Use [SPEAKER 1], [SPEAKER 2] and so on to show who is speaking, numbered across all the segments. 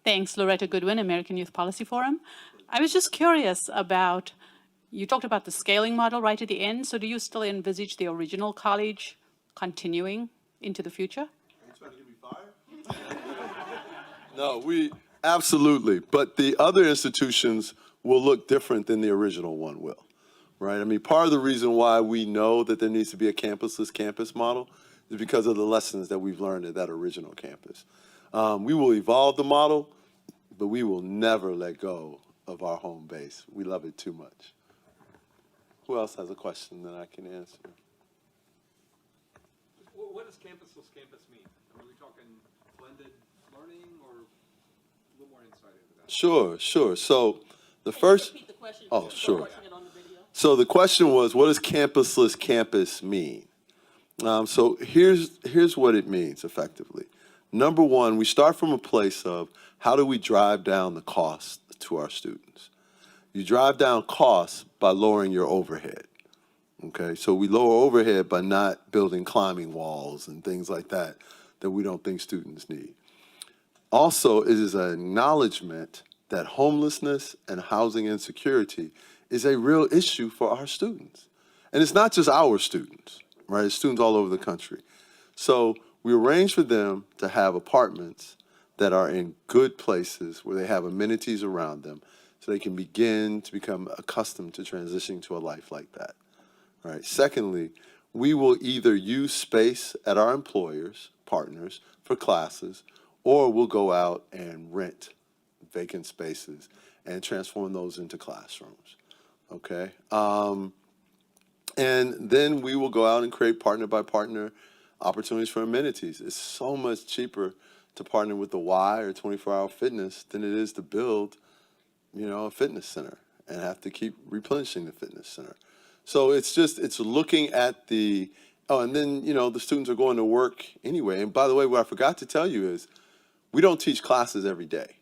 [SPEAKER 1] Thanks, Loretta Goodwin, American Youth Policy Forum. I was just curious about, you talked about the scaling model right at the end, so do you still envisage the original college continuing into the future?
[SPEAKER 2] Are you trying to get me fired? No, we absolutely. But the other institutions will look different than the original one will, right? I mean, part of the reason why we know that there needs to be a campusless campus model is because of the lessons that we've learned at that original campus. We will evolve the model, but we will never let go of our home base. We love it too much. Who else has a question that I can answer?
[SPEAKER 3] What does campusless campus mean? Are we talking blended learning or a little more insight into that?
[SPEAKER 2] Sure. So the first,
[SPEAKER 1] Repeat the question.
[SPEAKER 2] oh, sure.
[SPEAKER 1] Watching it on the video.
[SPEAKER 2] So the question was, what does campusless campus mean? So here's what it means effectively. Number one, we start from a place of how do we drive down the cost to our students? You drive down costs by lowering your overhead. Okay, so we lower overhead by not building climbing walls and things like that that we don't think students need. Also, it is an acknowledgement that homelessness and housing insecurity is a real issue for our students. And it's not just our students, right? It's students all over the country. So we arrange for them to have apartments that are in good places where they have amenities around them so they can begin to become accustomed to transitioning to a life like that. Right. Secondly, we will either use space at our employers, partners, for classes, or we'll go out and rent vacant spaces and transform those into classrooms. Okay. And then we will go out and create partner by partner opportunities for amenities. It's so much cheaper to partner with the Y or 24-hour fitness than it is to build, a fitness center and have to keep replenishing the fitness center. So it's looking at and then, the students are going to work anyway. And by the way, what I forgot to tell you is we don't teach classes every day.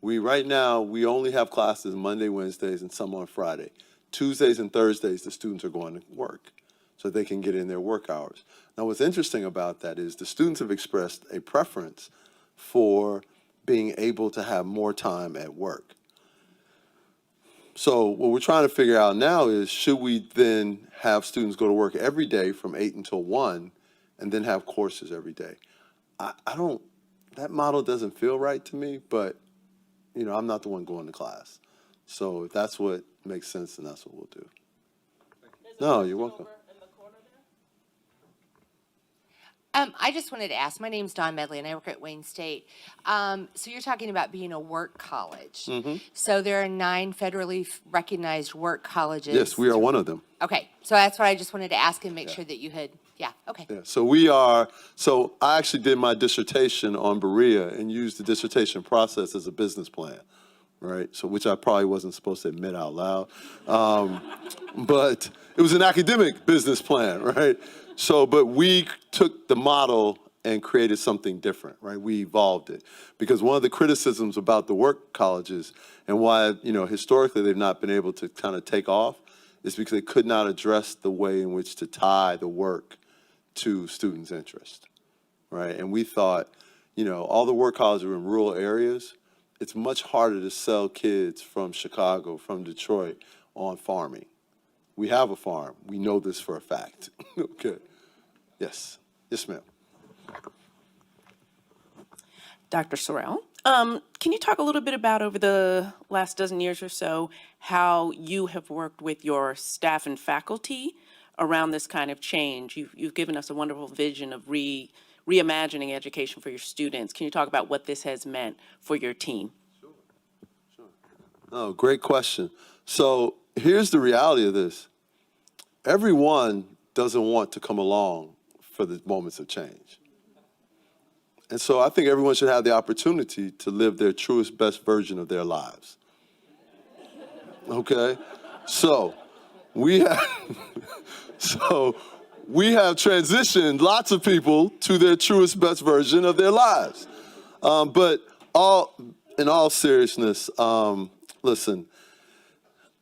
[SPEAKER 2] Right now, we only have classes Monday, Wednesdays, and some on Friday. Tuesdays and Thursdays, the students are going to work so they can get in their work hours. Now, what's interesting about that is the students have expressed a preference for being able to have more time at work. So what we're trying to figure out now is, should we then have students go to work every day from 8 until 1 and then have courses every day? That model doesn't feel right to me, but, I'm not the one going to class. So if that's what makes sense, then that's what we'll do. No, you're welcome.
[SPEAKER 4] I just wanted to ask, my name's Dawn Medley, and I work at Wayne State. So you're talking about being a work college.
[SPEAKER 2] Mm-hmm.
[SPEAKER 4] So there are 9 federally recognized work colleges.
[SPEAKER 2] Yes, we are one of them.
[SPEAKER 4] Okay, so that's what I just wanted to ask and make sure that you had, okay.
[SPEAKER 2] Yeah, so I actually did my dissertation on Berea and used the dissertation process as a business plan, right? So which I probably wasn't supposed to admit out loud. But it was an academic business plan, right? So, but we took the model and created something different, right? We evolved it. Because one of the criticisms about the work colleges and why, historically they've not been able to kind of take off is because they could not address the way in which to tie the work to students' interest, right? And we thought, all the work colleges are in rural areas. It's much harder to sell kids from Chicago, from Detroit on farming. We have a farm. We know this for a fact. Okay. Yes. Yes, ma'am.
[SPEAKER 5] Dr. Sorrell, can you talk a little bit about, over the last dozen years or so, how you have worked with your staff and faculty around this kind of change? You've given us a wonderful vision of reimagining education for your students. Can you talk about what this has meant for your team?
[SPEAKER 2] Sure. Oh, great question. So here's the reality of this. Everyone doesn't want to come along for the moments of change. And so I think everyone should have the opportunity to live their truest, best version of their lives. Okay? So we have transitioned lots of people to their truest, best version of their lives. But in all seriousness, listen,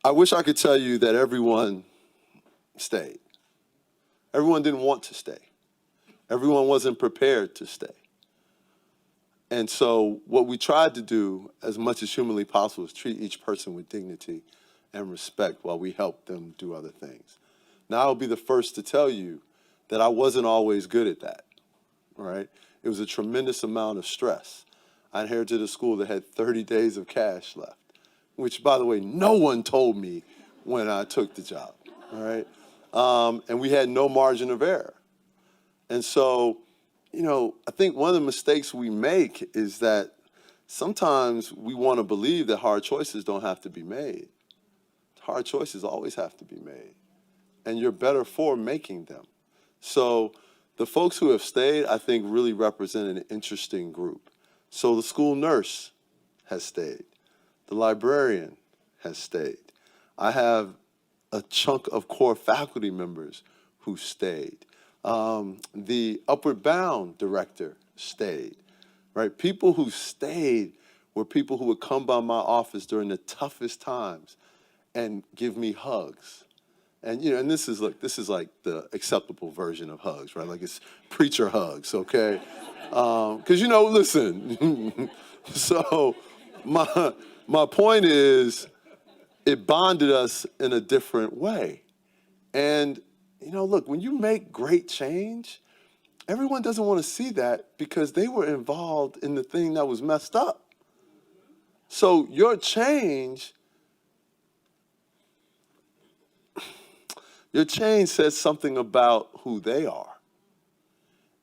[SPEAKER 2] I wish I could tell you that everyone stayed. Everyone didn't want to stay. Everyone wasn't prepared to stay. And so what we tried to do as much as humanly possible is treat each person with dignity and respect while we help them do other things. Now, I'll be the first to tell you that I wasn't always good at that, right? It was a tremendous amount of stress. I inherited a school that had 30 days of cash left, which, by the way, no one told me when I took the job, all right? And we had no margin of error. And so, you know, I think one of the mistakes we make is that sometimes we want to believe that hard choices don't have to be made. Hard choices always have to be made, and you're better for making them. So the folks who have stayed, I think, really represent an interesting group. So the school nurse has stayed. The librarian has stayed. I have a chunk of core faculty members who stayed. The Upward Bound director stayed, right? People who stayed were people who would come by my office during the toughest times and give me hugs. And, you know, and this is like the acceptable version of hugs, right? Like it's preacher hugs, okay? Because, you know, listen, so my point is it bonded us in a different way. And, you know, look, when you make great change, everyone doesn't want to see that because they were involved in the thing that was messed up. So your change says something about who they are.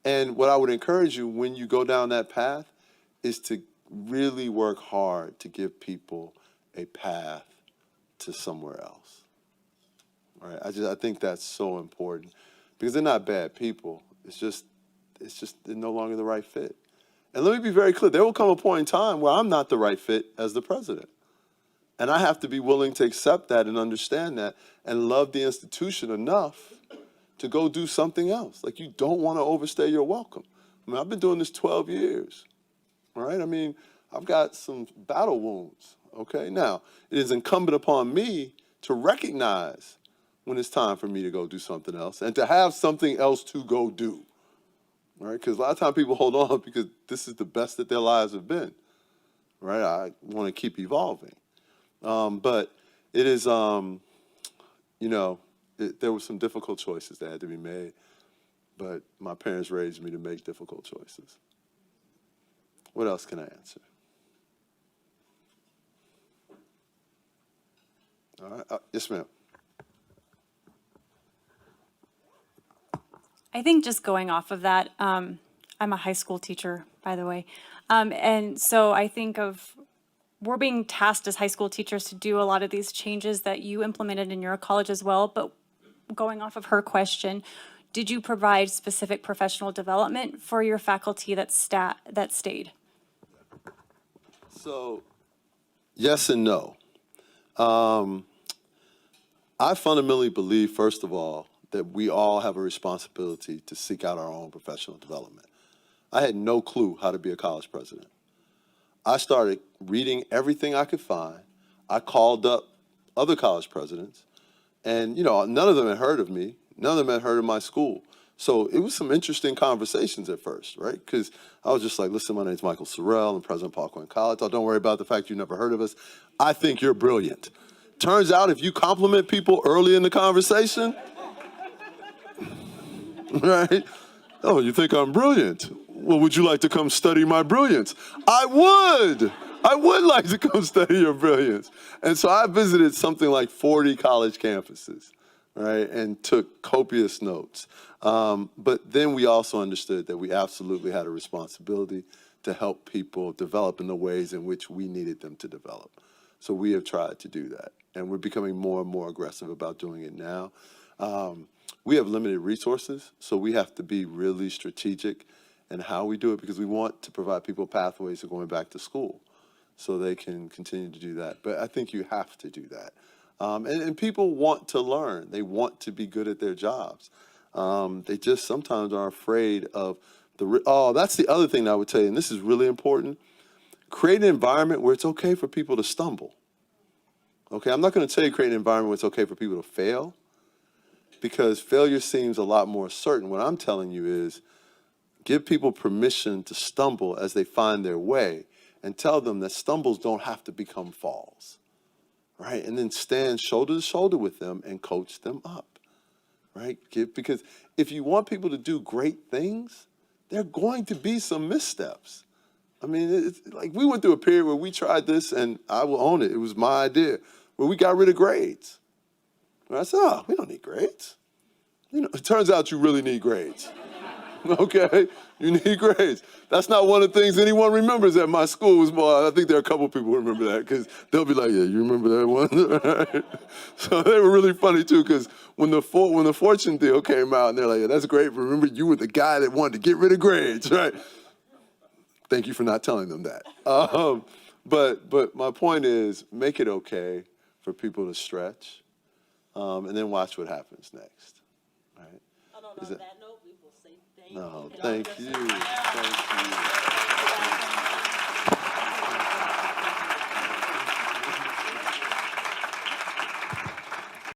[SPEAKER 2] And what I would encourage you when you go down that path is to really work hard to give people a path to somewhere else. All right? I think that's so important because they're not bad people. It's just they're no longer the right fit. And let me be very clear, there will come a point in time where I'm not the right fit as the president. And I have to be willing to accept that and understand that and love the institution enough to go do something else. Like, you don't want to overstay your welcome. I mean, I've been doing this 12 years, all right? I mean, I've got some battle wounds, okay? Now, it is incumbent upon me to recognize when it's time for me to go do something else and to have something else to go do, all right? Because a lot of times people hold on because this is the best that their lives have been, right? I want to keep evolving. But it is, you know, there were some difficult choices that had to be made, but my parents raised me to make difficult choices. What else can I answer? All right, yes, ma'am.
[SPEAKER 6] I think just going off of that, I'm a high school teacher, by the way. And so I think of we're being tasked as high school teachers to do a lot of these changes that you implemented in your college as well. But going off of her question, did you provide specific professional development for your faculty that stayed?
[SPEAKER 2] So, yes and no. I fundamentally believe, first of all, that we all have a responsibility to seek out our own professional development. I had no clue how to be a college president. I started reading everything I could find. I called up other college presidents, and, you know, none of them had heard of me. None of them had heard of my school. So it was some interesting conversations at first, right? Because I was just like, listen, my name's Michael Sorrell. I'm president of Parkland College. Oh, don't worry about the fact you never heard of us. I think you're brilliant. Turns out if you compliment people early in the conversation, right? Oh, you think I'm brilliant? Well, would you like to come study my brilliance? I would. I would like to come study your brilliance. And so I visited something like 40 college campuses, right, and took copious notes. But then we also understood that we absolutely had a responsibility to help people develop in the ways in which we needed them to develop. So we have tried to do that, and we're becoming more and more aggressive about doing it now. We have limited resources, so we have to be really strategic in how we do it because we want to provide people pathways to going back to school so they can continue to do that. But I think you have to do that. And people want to learn. They want to be good at their jobs. They just sometimes are afraid of that's the other thing I would tell you, and this is really important. Create an environment where it's okay for people to stumble. Okay, I'm not going to tell you create an environment where it's okay for people to fail, because failure seems a lot more certain. What I'm telling you is Give people permission to stumble as they find their way, and tell them that stumbles don't have to become falls, right? And then stand shoulder to shoulder with them and coach them up, right? Because if you want people to do great things, there are going to be some missteps. I mean, it's like we went through a period where we tried this, and I will own it. It was my idea, where we got rid of grades. And I said, oh, we don't need grades. You know, it turns out you really need grades. Okay, you need grades. That's not one of the things anyone remembers at my school. Was more, I think there are a couple people who remember that because they'll be like, "Yeah, you remember that one?" So they were really funny too because when the fortune deal came out, and they're like, "Yeah, that's great. But remember, you were the guy that wanted to get rid of grades, right?" Thank you for not telling them that. But my point is, make it okay for people to stretch, and then watch what happens next. Right?
[SPEAKER 7] And on that note, we will say thank you.
[SPEAKER 2] No, thank you. Thank you.